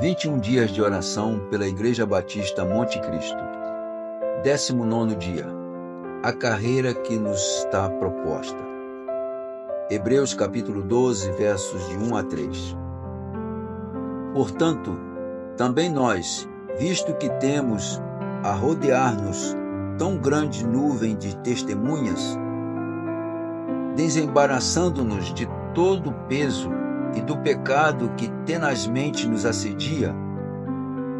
21 dias de oração pela Igreja Batista Monte Cristo. 19º dia. A carreira que nos está proposta. Hebreus capítulo 12, versos de 1 a 3. Portanto, também nós, visto que temos a rodear-nos tão grande nuvem de testemunhas, desembaraçando-nos de todo o peso e do pecado que tenazmente nos assedia,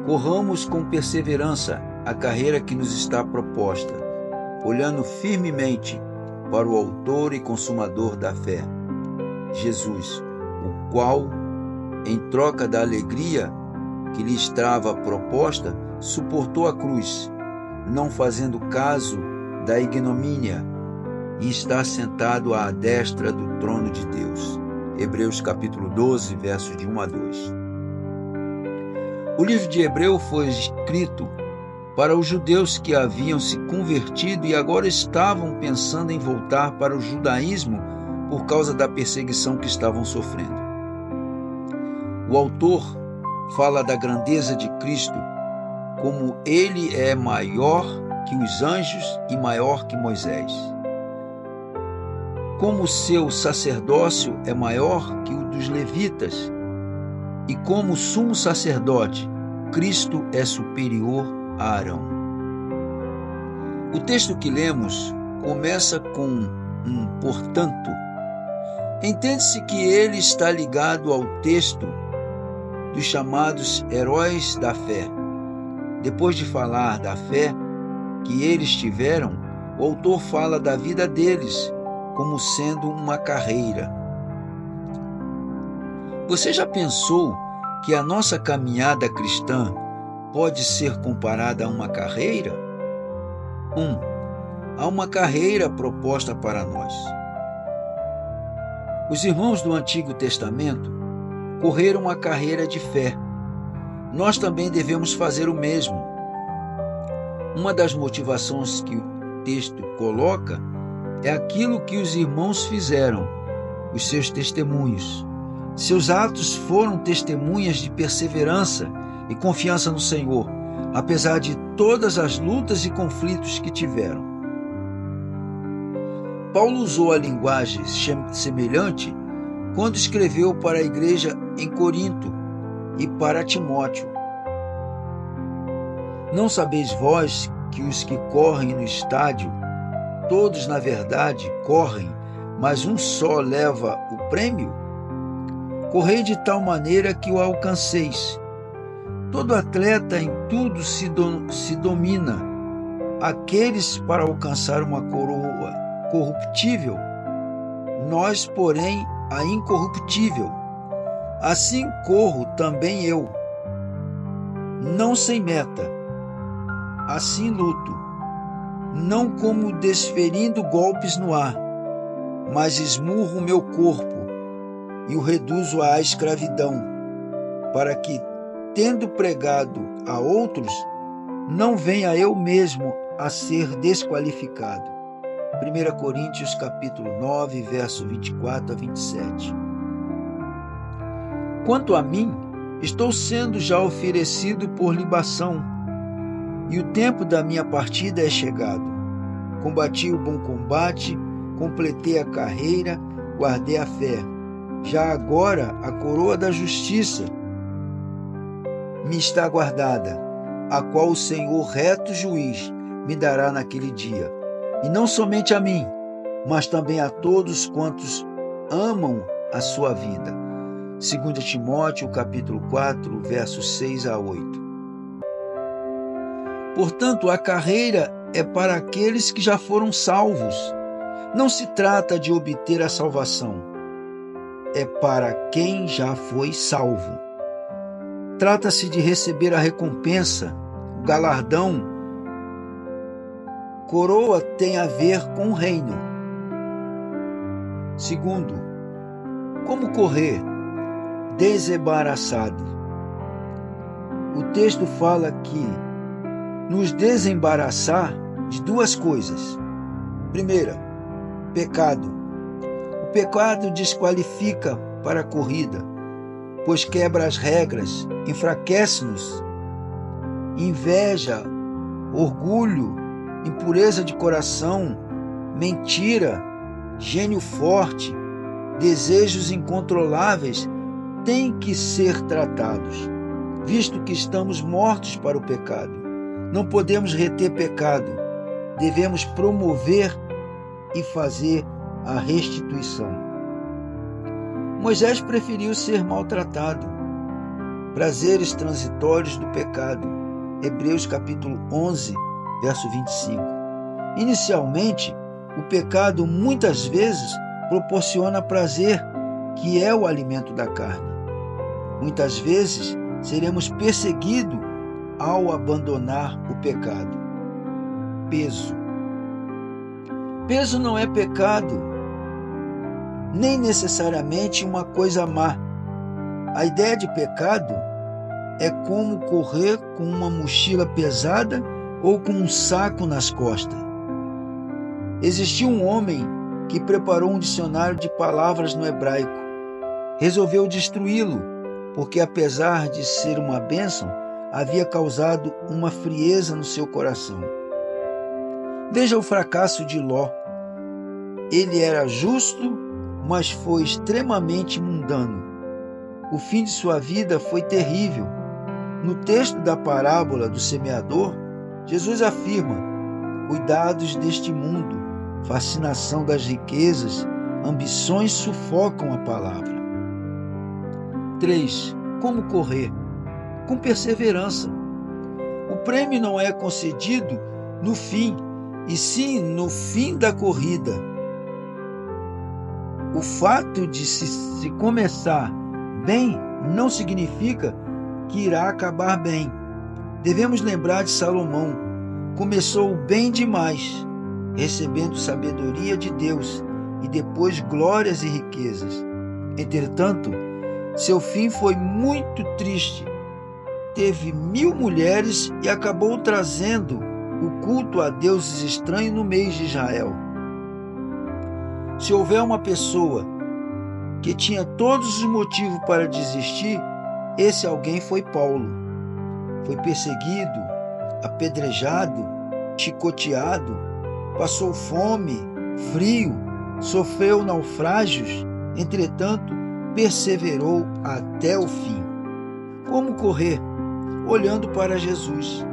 corramos com perseverança a carreira que nos está proposta, olhando firmemente para o autor e consumador da fé, Jesus, o qual, em troca da alegria que lhe estava proposta, suportou a cruz, não fazendo caso da ignomínia, e está sentado à destra do trono de Deus. Hebreus capítulo 12, versos de 1 a 2. O livro de Hebreu foi escrito para os judeus que haviam se convertido e agora estavam pensando em voltar para o judaísmo por causa da perseguição que estavam sofrendo. O autor fala da grandeza de Cristo, como ele é maior que os anjos e maior que Moisés. Como seu sacerdócio é maior que o dos levitas, e como sumo sacerdote, Cristo é superior a Arão. O texto que lemos começa com um portanto. Entende-se que ele está ligado ao texto dos chamados heróis da fé. Depois de falar da fé que eles tiveram, o autor fala da vida deles como sendo uma carreira. Você já pensou que a nossa caminhada cristã pode ser comparada a uma carreira? Há uma carreira proposta para nós. Os irmãos do Antigo Testamento correram a carreira de fé. Nós também devemos fazer o mesmo. Uma das motivações que o texto coloca é aquilo que os irmãos fizeram, os seus testemunhos. Seus atos foram testemunhas de perseverança e confiança no Senhor, apesar de todas as lutas e conflitos que tiveram. Paulo usou a linguagem semelhante quando escreveu para a igreja em Corinto e para Timóteo. Não sabeis vós que os que correm no estádio, todos, na verdade, correm, mas um só leva o prêmio? Correi de tal maneira que o alcanceis. Todo atleta em tudo se domina. Aqueles para alcançar uma coroa corruptível, nós, porém, a incorruptível. Assim corro também eu, não sem meta. Assim luto, não como desferindo golpes no ar, mas esmurro o meu corpo e o reduzo à escravidão, para que, tendo pregado a outros, não venha eu mesmo a ser desqualificado. 1 Coríntios capítulo 9, verso 24 a 27. Quanto a mim, estou sendo já oferecido por libação, e o tempo da minha partida é chegado. Combati o bom combate, completei a carreira, guardei a fé. Já agora a coroa da justiça me está guardada, a qual o Senhor, reto juiz, me dará naquele dia. E não somente a mim, mas também a todos quantos amam a sua vida. 2 Timóteo capítulo 4, versos 6 a 8. Portanto, a carreira é para aqueles que já foram salvos. Não se trata de obter a salvação. É para quem já foi salvo. Trata-se de receber a recompensa, o galardão. Coroa tem a ver com o reino. Segundo, como correr? Desembaraçado. O texto fala que nos desembaraçar de duas coisas. Primeira, pecado. O pecado desqualifica para a corrida, pois quebra as regras, enfraquece-nos. Inveja, orgulho, impureza de coração, mentira, gênio forte, desejos incontroláveis têm que ser tratados, visto que estamos mortos para o pecado. Não podemos reter pecado, devemos promover e fazer a restituição. Moisés preferiu ser maltratado. Prazeres transitórios do pecado. Hebreus capítulo 11, verso 25. Inicialmente, o pecado muitas vezes proporciona prazer, que é o alimento da carne. Muitas vezes seremos perseguidos ao abandonar o pecado. Peso. Peso não é pecado, nem necessariamente uma coisa má. A ideia de pecado é como correr com uma mochila pesada ou com um saco nas costas. Existiu um homem que preparou um dicionário de palavras no hebraico. Resolveu destruí-lo, porque apesar de ser uma bênção, havia causado uma frieza no seu coração. Veja o fracasso de Ló. Ele era justo, mas foi extremamente mundano. O fim de sua vida foi terrível. No texto da parábola do semeador, Jesus afirma: cuidados deste mundo, fascinação das riquezas, ambições sufocam a palavra. 3. Como correr? Com perseverança. O prêmio não é concedido no fim, e sim no fim da corrida. O fato de se começar bem não significa que irá acabar bem. Devemos lembrar de Salomão. Começou bem demais, recebendo sabedoria de Deus e depois glórias e riquezas. Entretanto, seu fim foi muito triste. Teve 1000 mulheres e acabou trazendo o culto a deuses estranhos no meio de Israel. Se houver uma pessoa que tinha todos os motivos para desistir, esse alguém foi Paulo. Foi perseguido, apedrejado, chicoteado, passou fome, frio, sofreu naufrágios, entretanto, perseverou até o fim. Como correr? Olhando para Jesus.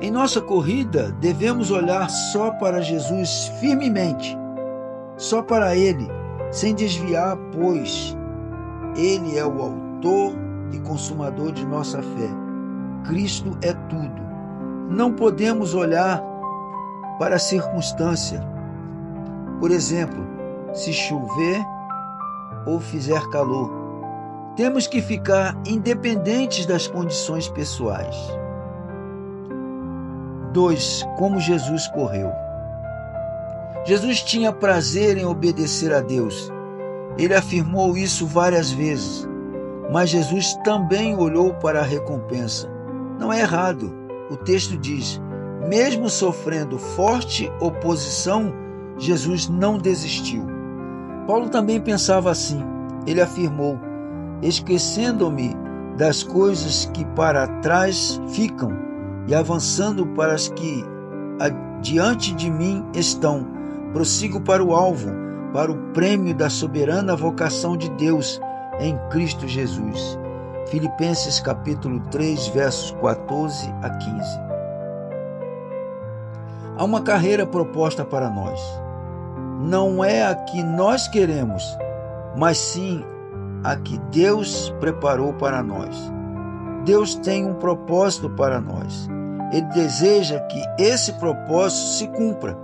Em nossa corrida, devemos olhar só para Jesus firmemente, só para Ele, sem desviar, pois Ele é o autor e consumador de nossa fé. Cristo é tudo. Não podemos olhar para a circunstância. Por exemplo, se chover ou fizer calor. Temos que ficar independentes das condições pessoais. 2. Como Jesus correu. Jesus tinha prazer em obedecer a Deus. Ele afirmou isso várias vezes. Mas Jesus também olhou para a recompensa. Não é errado. O texto diz: mesmo sofrendo forte oposição, Jesus não desistiu. Paulo também pensava assim. Ele afirmou: esquecendo-me das coisas que para trás ficam e avançando para as que diante de mim estão, prossigo para o alvo, para o prêmio da soberana vocação de Deus em Cristo Jesus. Filipenses capítulo 3, versos 14 a 15. Há uma carreira proposta para nós. Não é a que nós queremos, mas sim a que Deus preparou para nós. Deus tem um propósito para nós. Ele deseja que esse propósito se cumpra.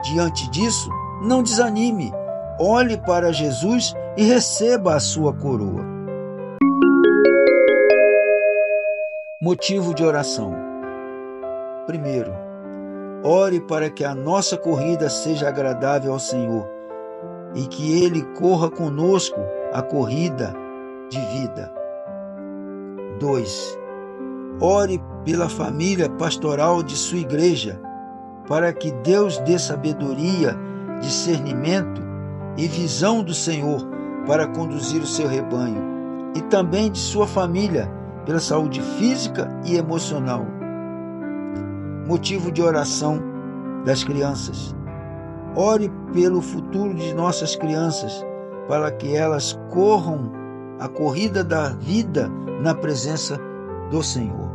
Diante disso, não desanime. Olhe para Jesus e receba a sua coroa. Motivo de oração. Primeiro, ore para que a nossa corrida seja agradável ao Senhor e que Ele corra conosco a corrida de vida. 2. Ore pela família pastoral de sua igreja, para que Deus dê sabedoria, discernimento e visão do Senhor para conduzir o seu rebanho. e também de sua família, pela saúde física e emocional. Motivo de oração das crianças. Ore pelo futuro de nossas crianças, para que elas corram a corrida da vida na presença do Senhor.